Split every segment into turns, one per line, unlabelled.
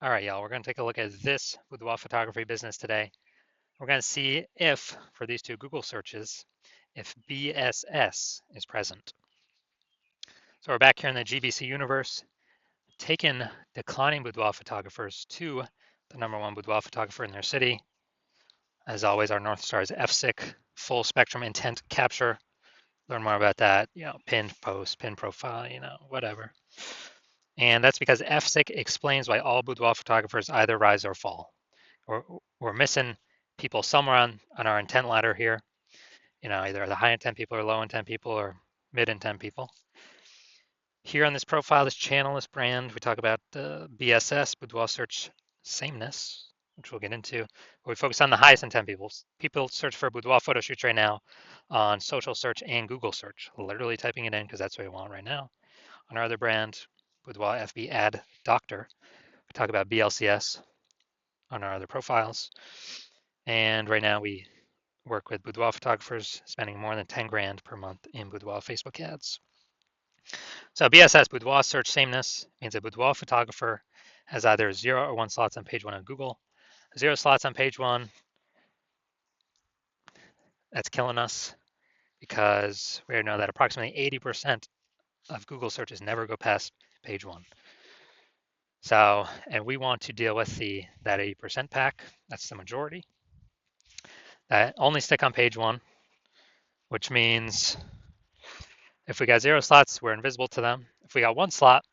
All right, y'all, we're going to take a look at this boudoir photography business today. We're going to see if, for these two Google searches, if BSS is present. So we're back here in the GBC universe, taking declining boudoir photographers to the #1 boudoir photographer in their city. As always, our North Star is FSIC, full spectrum intent capture. Learn more about that, pinned post, pinned profile, whatever. And that's because FSIC explains why all boudoir photographers either rise or fall. We're missing people somewhere on our intent ladder here, either the high intent people or low intent people or mid intent people. Here on this profile, this channel, this brand, we talk about BSS, Boudoir Search Sameness, which we'll get into. We focus on the highest intent people. People search for boudoir photo shoots right now on social search and Google search, literally typing it in because that's what we want right now. On our other brand, Boudoir FB Ad Doctor, we talk about BLCS on our other profiles. And right now we work with boudoir photographers spending more than 10 grand per month in boudoir Facebook ads. So BSS, Boudoir Search Sameness, means a boudoir photographer has either 0 or 1 slots on page 1 on Google. 0 slots on page 1, that's killing us because we know that approximately 80% of Google searches never go past page 1. So, and we want to deal with that 80% pack, that's the majority, that only stick on page 1, which means if we got 0 slots, we're invisible to them. If we got 1 slot,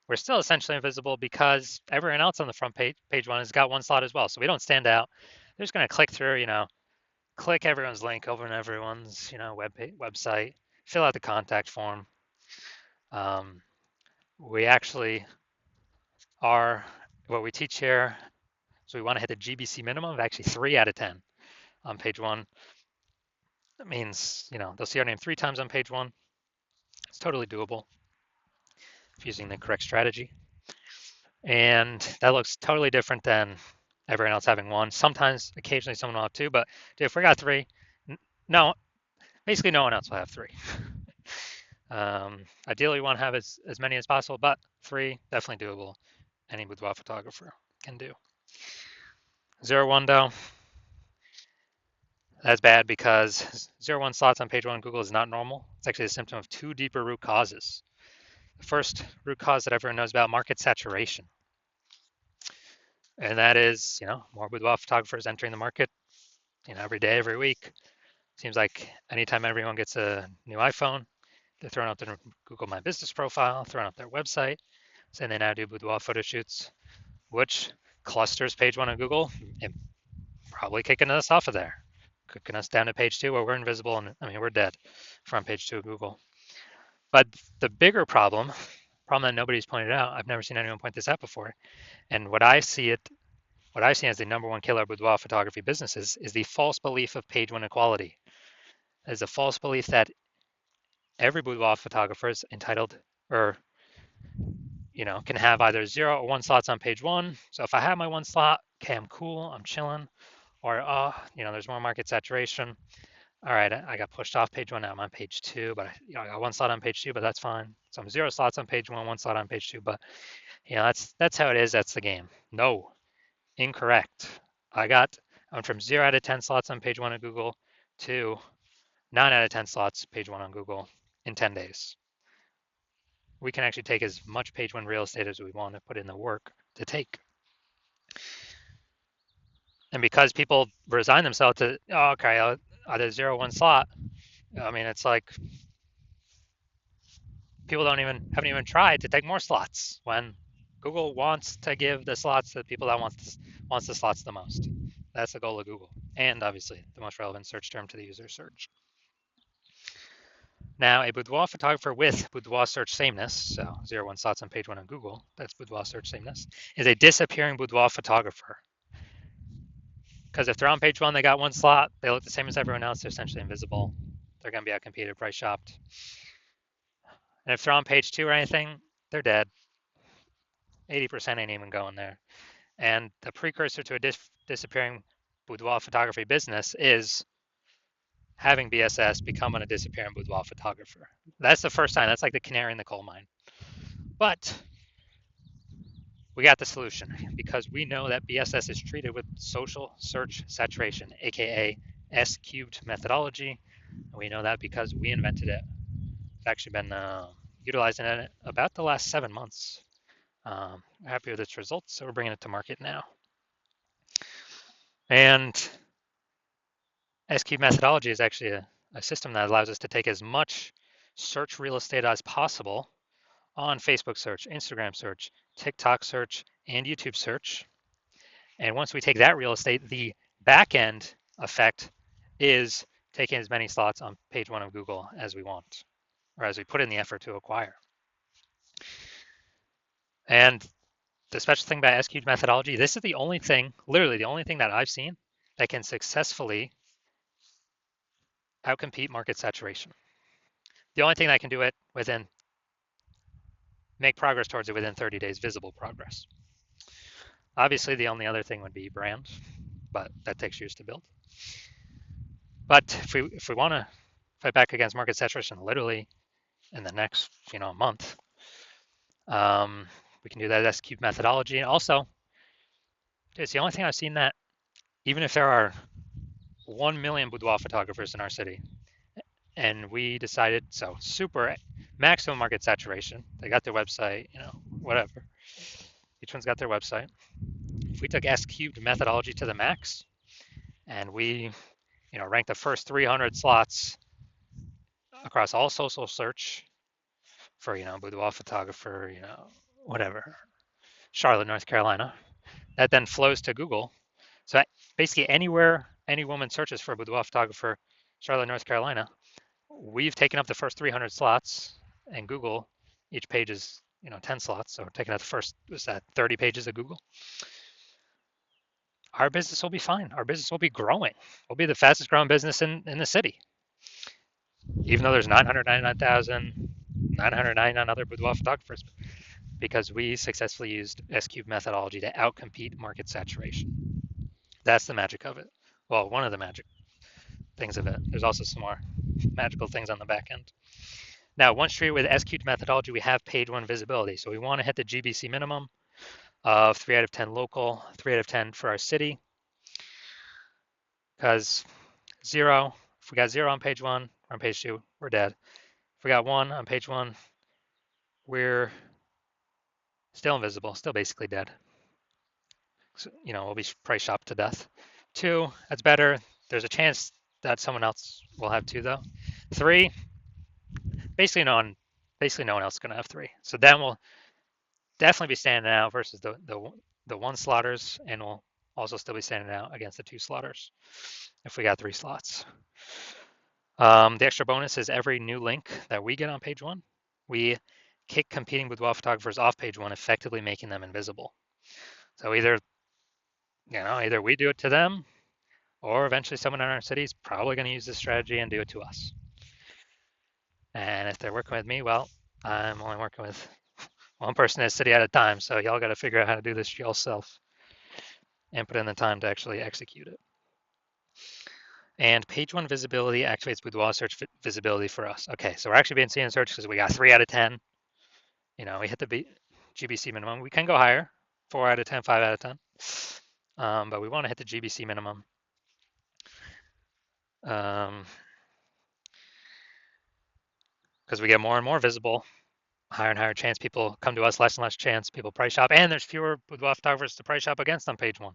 we're still essentially invisible because everyone else on the front page 1 has got 1 slot as well. So we don't stand out. They're just going to click through, click everyone's link over in everyone's, website, fill out the contact form. We actually are, what we teach here, so we want to hit the GBC minimum of actually 3 out of 10 on page 1. That means, they'll see our name 3 times on page 1. It's totally doable if using the correct strategy. And that looks totally different than everyone else having 1. Sometimes, occasionally, someone will have 2, but if we got 3, no, basically no one else will have 3. Ideally, we want to have as many as possible, but 3, definitely doable. Any boudoir photographer can do. 0, 1, though, that's bad because 0, 1 slots on page 1 on Google is not normal. It's actually a symptom of 2 deeper root causes. The first root cause that everyone knows about, market saturation. And that is, more boudoir photographers entering the market, every day, every week. Seems like anytime everyone gets a new iPhone, they're throwing up their Google My Business profile, throwing up their website, saying they now do boudoir photo shoots, which clusters page 1 on Google and probably kicking us off of there, kicking us down to page 2 where we're invisible and we're dead from page 2 of Google. But the bigger problem that nobody's pointed out, I've never seen anyone point this out before, and what I see as the #1 killer of boudoir photography businesses is the false belief of page 1 equality. There's a false belief that every boudoir photographer is entitled or can have either 0 or 1 slots on page 1. So if I have my 1 slot, okay, I'm cool, I'm chilling. Or there's more market saturation. All right, I got pushed off page 1, now I'm on page 2, but I got 1 slot on page 2, but that's fine. So I'm 0 slots on page 1, 1 slot on page 2, but that's how it is. That's the game. No, incorrect. I went from 0 out of 10 slots on page 1 of Google to 9 out of 10 slots page 1 on Google in 10 days. We can actually take as much page 1 real estate as we want to put in the work to take. And because people resign themselves to, okay, either 0 1 slot, it's like people haven't even tried to take more slots when Google wants to give the slots to the people that wants the slots the most. That's the goal of Google, and obviously the most relevant search term to the user search. Now, a boudoir photographer with boudoir search sameness, so 0 1 slots on page 1 on Google, that's boudoir search sameness, is a disappearing boudoir photographer. Because if they're on page 1, they got 1 slot, they look the same as everyone else, they're essentially invisible. They're going to be outcompeted, price shopped. And if they're on page 2 or anything, they're dead. 80% ain't even going there. And the precursor to a disappearing boudoir photography business is having BSS becoming a disappearing boudoir photographer. That's the first time. That's like the canary in the coal mine. But we got the solution because we know that BSS is treated with social search saturation, aka S cubed methodology. We know that because we invented it. It's actually been utilizing it about the last 7 months. Happy with its results, so we're bringing it to market now. And S cubed methodology is actually a system that allows us to take as much search real estate as possible on Facebook search, Instagram search, TikTok search, and YouTube search. And once we take that real estate, the back end effect is taking as many slots on page one of Google as we want, or as we put in the effort to acquire. And the special thing about SQL methodology, this is the only thing, literally the only thing that I've seen that can successfully outcompete market saturation. The only thing that can do it within, make progress towards it within 30 days, visible progress. Obviously, the only other thing would be brand, but that takes years to build. But if we want to fight back against market saturation, literally in the next month, we can do that S cubed methodology. And also, it's the only thing I've seen that even if there are 1 million boudoir photographers in our city, and we decided super maximum market saturation, they got their website, whatever. Each one's got their website. If we took S cubed methodology to the max, and we rank the first 300 slots across all social search for boudoir photographer, whatever, Charlotte, North Carolina, that then flows to Google. So basically anywhere any woman searches for a boudoir photographer, Charlotte, North Carolina, we've taken up the first 300 slots, and Google, each page is 10 slots, so we're taking up the first 30 pages of Google. Our business will be fine. Our business will be growing. We'll be the fastest growing business in the city. Even though there's 999 other boudoir photographers, because we successfully used S cubed methodology to outcompete market saturation. That's the magic of it. Well, one of the magic things of it. There's also some more magical things on the back end. Now, once treated with S cubed methodology, we have page one visibility. So we want to hit the GBC minimum of 3 out of 10 local, 3 out of 10 for our city. Because if we got 0 on page 1, or on page 2, we're dead. If we got 1 on page 1, we're still invisible, still basically dead. So, we'll be price shopped to death. 2, that's better. There's a chance that someone else will have 2 though. 3, basically no one else is going to have 3. So then we'll definitely be standing out versus the 1 slotters, and we'll also still be standing out against the 2 slotters if we got 3 slots. The extra bonus is every new link that we get on page 1, we kick competing boudoir photographers off page 1, effectively making them invisible. So either we do it to them, or eventually someone in our city is probably going to use this strategy and do it to us. And if they're working with me, well, I'm only working with one person in a city at a time, so y'all got to figure out how to do this yourself and put in the time to actually execute it. And page 1 visibility activates boudoir search visibility for us. Okay, so we're actually being seen in search because we got 3 out of 10. We hit the GBC minimum. We can go higher, 4 out of 10, 5 out of 10. But we want to hit the GBC minimum. Because we get more and more visible, higher and higher chance people come to us, less and less chance people price shop, and there's fewer boudoir photographers to price shop against on page 1.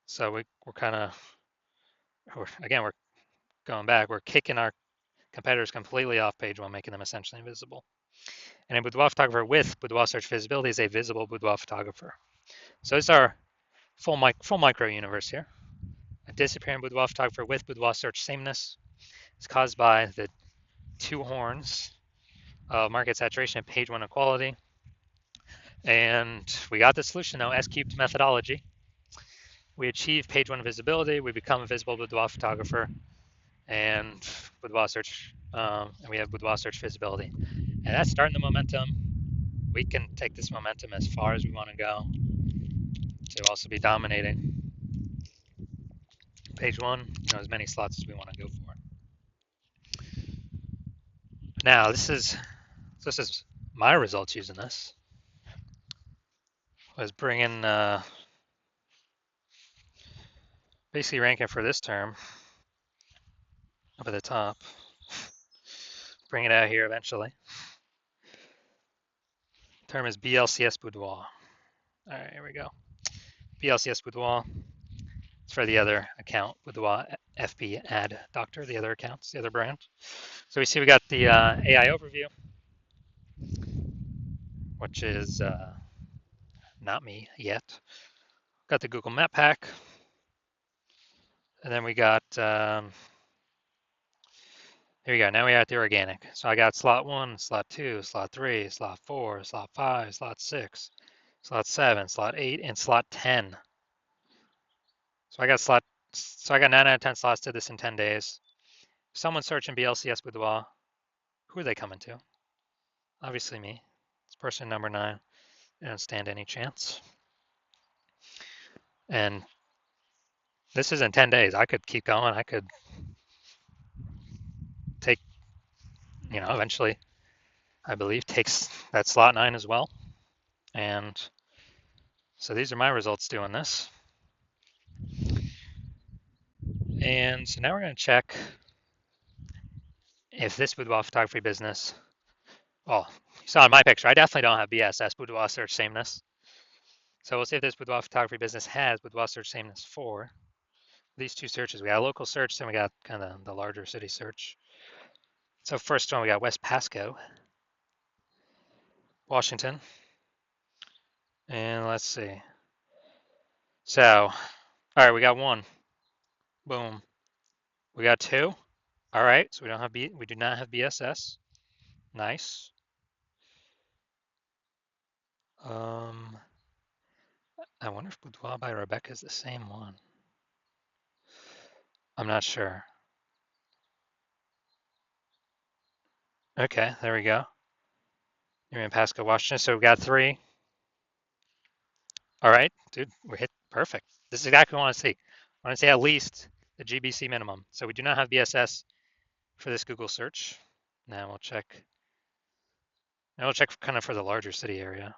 So we're going back, we're kicking our competitors completely off page 1, making them essentially invisible. And a boudoir photographer with boudoir search visibility is a visible boudoir photographer. So it's our full micro universe here. A disappearing boudoir photographer with boudoir search sameness is caused by the 2 horns of market saturation and page 1 equality. And we got the solution now, S cubed methodology. We achieve page 1 visibility, we become a visible boudoir photographer, and boudoir search, and we have boudoir search visibility. And that's starting the momentum. We can take this momentum as far as we want to go to also be dominating page 1, as many slots as we want to go for. Now, this is my results using this. was bringing, basically ranking for this term up at the top. Bring it out here eventually. Term is BLCS Boudoir. All right, here we go. BLCS Boudoir. It's for the other account, Boudoir FB Ad Doctor, the other accounts, the other brand. So we see we got the AI overview, which is not me yet. Got the Google Map Pack. And then we got, here we go. Now we are at the organic. So I got slot 1, slot 2, slot 3, slot 4, slot 5, slot 6, slot 7, slot 8, and slot 10. So I got 9 out of 10 slots. Did this in 10 days. If someone's searching BLCS Boudoir, who are they coming to? Obviously me. It's person number 9. They don't stand any chance. And this is in 10 days. I could keep going. I could take, eventually, I believe, takes that slot 9 as well. And so these are my results doing this. And so now we're going to check if this boudoir photography business, well, you saw in my picture, I definitely don't have BSS, boudoir search sameness. So we'll see if this boudoir photography business has boudoir search sameness for these two searches. We got a local search, then we got kind of the larger city search. So first one, we got West Pasco, Washington. And let's see. So, all right, we got 1. Boom. We got 2. All right, so we do not have BSS. Nice. I wonder if Boudoir by Rebecca is the same one. I'm not sure. Okay, there we go. You're in Pasco, Washington. So we got 3. All right, dude, we're hit perfect. This is exactly what I want to see. I want to see at least the GBC minimum. So we do not have BSS for this Google search. Now we'll check. Now we'll check kind of for the larger city area.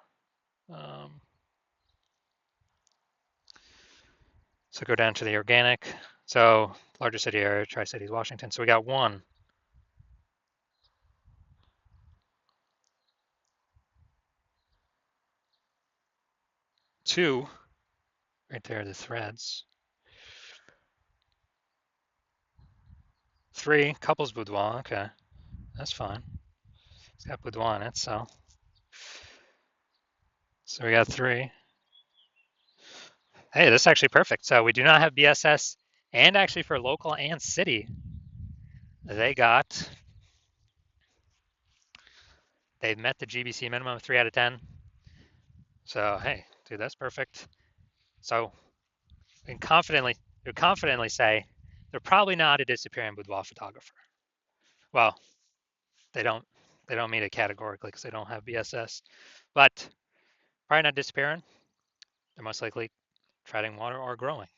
So go down to the organic. So larger city area, Tri-Cities, Washington. So we got 1. 2, right there, the threads. 3, couples boudoir. Okay, that's fine. It's got boudoir in it, so we got 3. Hey, this is actually perfect. So we do not have BSS, and actually for local and city, they've met the GBC minimum of 3 out of 10. So hey, dude, that's perfect. So we can confidently say they're probably not a disappearing boudoir photographer. Well, they don't meet it categorically because they don't have BSS, but probably not disappearing. They're most likely treading water or growing.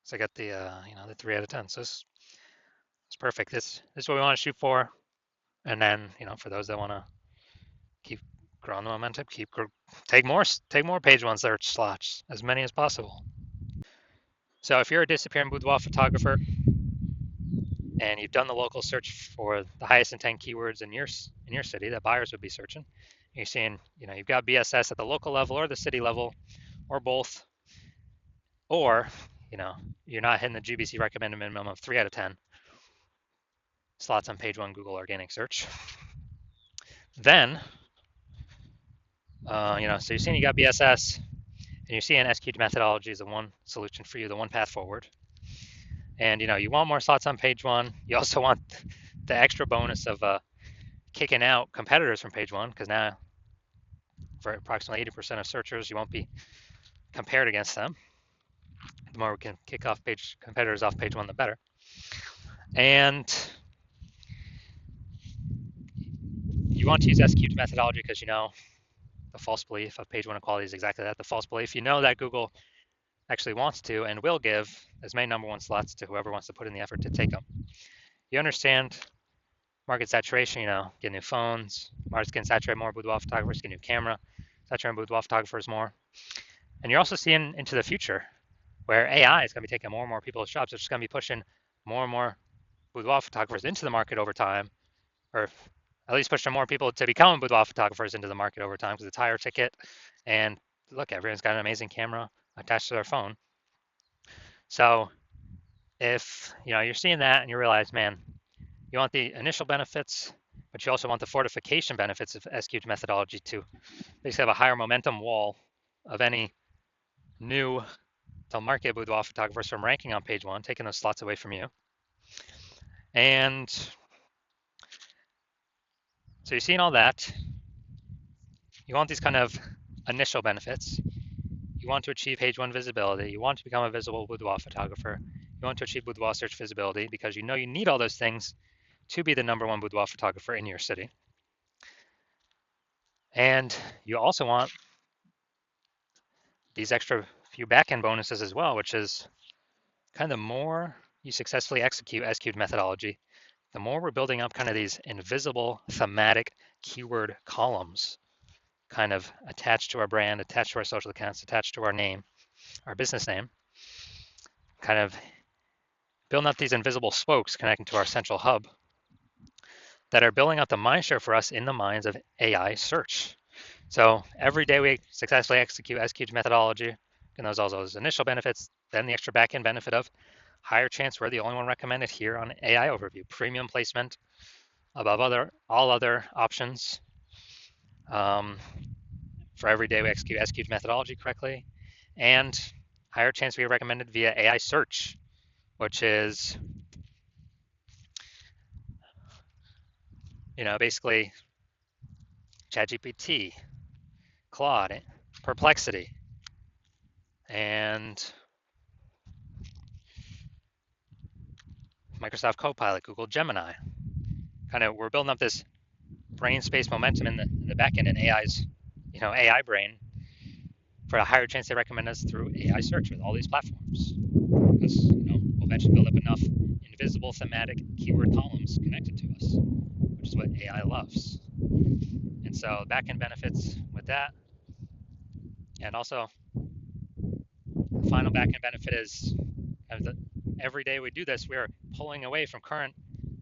So I got the the 3 out of 10. So it's perfect. This is what we want to shoot for. And then for those that want to keep growing the momentum, take more page 1 search slots, as many as possible. So if you're a disappearing boudoir photographer and you've done the local search for the highest intent keywords in your city that buyers would be searching, you're seeing you've got BSS at the local level or the city level or both, or you're not hitting the GBC recommended minimum of 3 out of 10 slots on page 1 Google organic search, then so you're seeing you got BSS and you're seeing SQ methodology is the one solution for you, the one path forward. And you want more slots on page 1. You also want the extra bonus of kicking out competitors from page 1, because now for approximately 80% of searchers, you won't be compared against them. The more we can kick off competitors off page 1, the better. And you want to use SQ methodology because the false belief of page 1 equality is exactly that, the false belief. You know that Google actually wants to and will give as many number 1 slots to whoever wants to put in the effort to take them. You understand market saturation, get new phones, market's getting saturated more, boudoir photographers, get new camera, saturating boudoir photographers more. And you're also seeing into the future where AI is going to be taking more and more people's jobs. It's just going to be pushing more and more boudoir photographers into the market over time, or at least pushing more people to become boudoir photographers into the market over time because it's higher ticket. And look, everyone's got an amazing camera attached to their phone. So if you're seeing that and you realize, man, you want the initial benefits, but you also want the fortification benefits of S-cubed methodology to basically have a higher momentum wall of any new to market boudoir photographers from ranking on page one, taking those slots away from you. And so you're seeing all that. You want these kind of initial benefits. You want to achieve page one visibility. You want to become a visible boudoir photographer. You want to achieve boudoir search visibility because you know you need all those things to be the #1 boudoir photographer in your city. And you also want these extra few back-end bonuses as well, which is kind of the more you successfully execute S-cubed methodology, the more we're building up kind of these invisible thematic keyword columns kind of attached to our brand, attached to our social accounts, attached to our name, our business name, kind of building up these invisible spokes connecting to our central hub that are building up the mind share for us in the minds of AI search. So every day we successfully execute S-cubed methodology, and those all those initial benefits, then the extra back-end benefit of higher chance we're the only one recommended here on AI Overview, premium placement above all other options. For every day we execute S-cubed methodology correctly, and higher chance we are recommended via AI search, which is basically ChatGPT, Claude, Perplexity, and Microsoft Copilot, Google Gemini. Kind of we're building up this brain space momentum in the back end in AI's, AI brain for a higher chance they recommend us through AI search with all these platforms. Because we'll eventually build up enough invisible thematic keyword columns connected to us, which is what AI loves. And so back-end benefits with that. And also the final back-end benefit is every day we do this, we are pulling away from current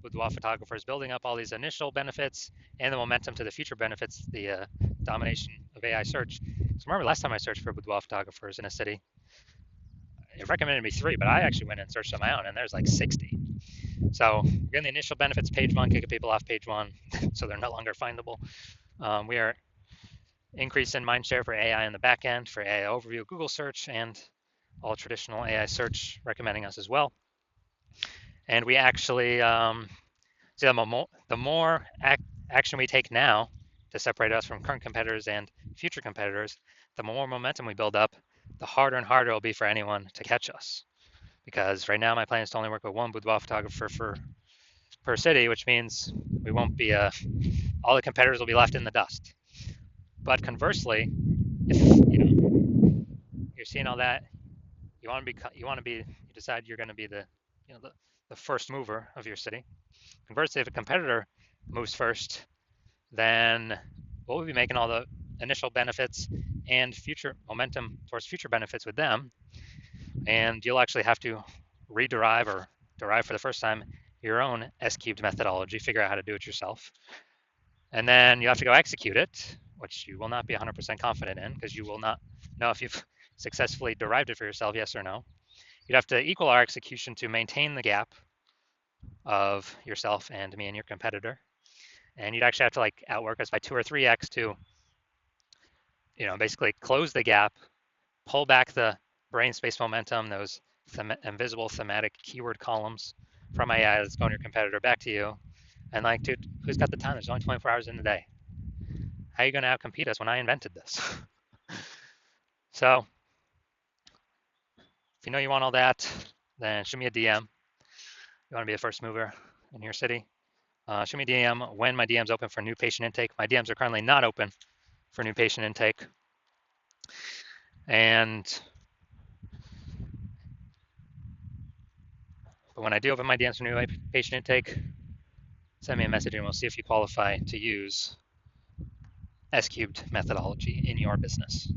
boudoir photographers, building up all these initial benefits and the momentum to the future benefits, the domination of AI search. So remember last time I searched for boudoir photographers in a city, it recommended me 3, but I actually went and searched on my own, and there's like 60. So again, the initial benefits, page one, kicking people off page one, so they're no longer findable. We are increasing mind share for AI in the back end, for AI Overview, Google search, and all traditional AI search recommending us as well. And we actually, see the more action we take now to separate us from current competitors and future competitors, the more momentum we build up, the harder and harder it'll be for anyone to catch us. Because right now my plan is to only work with one boudoir photographer per city, which means we won't be, all the competitors will be left in the dust. But conversely, if you're seeing all that, you decide you're going to be the first mover of your city. Conversely, if a competitor moves first, then we'll be making all the initial benefits and future momentum towards future benefits with them. And you'll actually have to rederive or derive for the first time your own S-cubed methodology, figure out how to do it yourself. And then you have to go execute it, which you will not be 100% confident in because you will not know if you've successfully derived it for yourself, yes or no. You'd have to equal our execution to maintain the gap of yourself and me and your competitor. And you'd actually have to outwork us by 2 or 3x to, basically close the gap, pull back the brain space momentum, those invisible thematic keyword columns from AI that's going to your competitor back to you. And dude, who's got the time? There's only 24 hours in the day. How are you going to outcompete us when I invented this? So if you want all that, then shoot me a DM. You want to be a first mover in your city? Shoot me a DM when my DM's open for new patient intake. My DMs are currently not open for new patient intake. But when I do open my DMs for new patient intake, send me a message and we'll see if you qualify to use S-cubed methodology in your business.